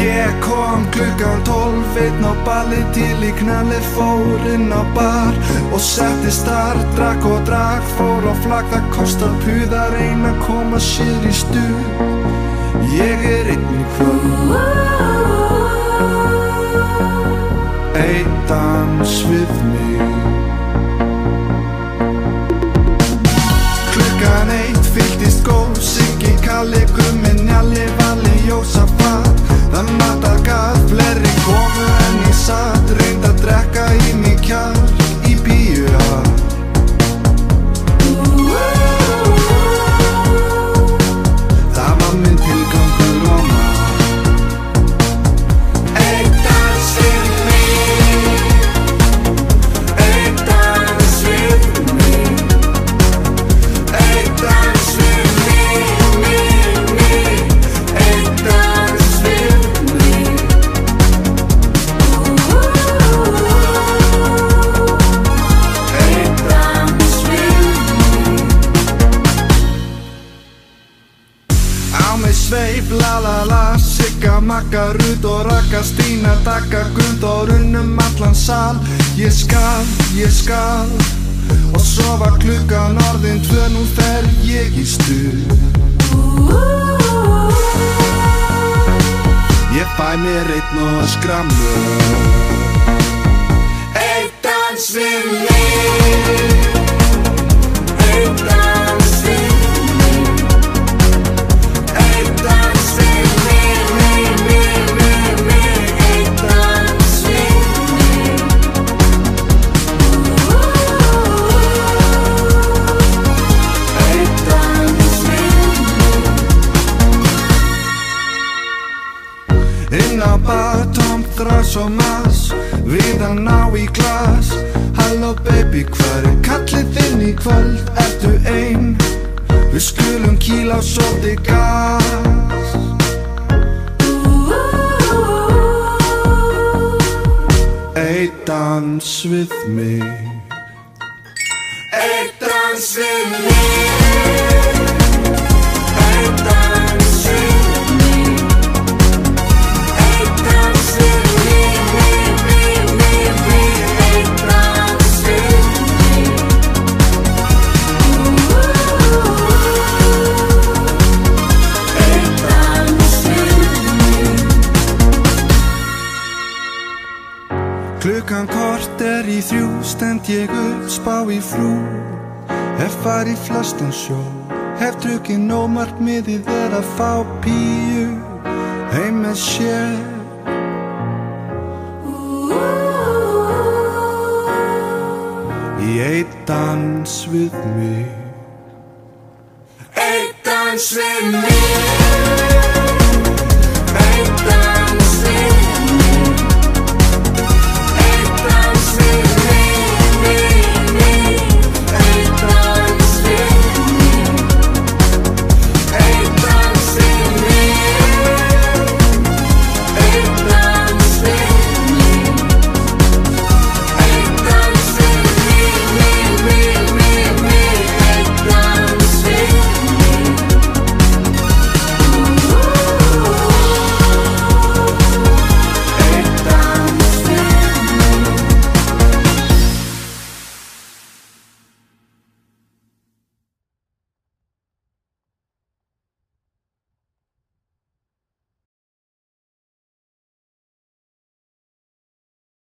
Ég kom klukkan 12, einn á balli til í knalli, fór inn á bar og settist þar, drakk og drakk, fór á flagg, það kostar puð að reyna að koma sér í stuð. Ég einn í kvöld, einn dans við mig. Klukkan 1 fylltist góð, Siggi, Kalli, Gummi, Njalli, Valli, Jósafat. Það matar gat, fleiri komu en ég satt, reyndi að drekka í mig kjark í bíóa. Það var minn tilgangur og mat. Einn dans við mig, einn dans við mig, einn dans við mig, einn dans við mig. Einn dans við mig. Á mig sveif, la la la, Sigga, Magga, Rut og Ragga, Stína, Dagga, Gunndór um allan sal. Ég skal og svo var klukkan orðin 2, nú fer ég í stuð. Ég fæ mér einn og skramlu. Einn dans við mig, einn dans við mig, einn dans við mig, einn dans við mig. Einn dans við mig. Inn á bar, tómt gras og mas, við að ná í glas. Halló baby, hvar kallið þinn í kvöld? Ertu ein? Við skulum kýla á svolítið gas. Einn dans við mig, einn dans við mig, einn dans við mig, einn dans við mig, einn dans við mig. Einn dans við mig. Klukkan korter í 3, stend ég upp, spá í frú. Hef farið flestan sjó, hef drukkið nóg, markmiðið að fá píu heim með sér. Í einn dans við mig, einn dans við mig, einn dans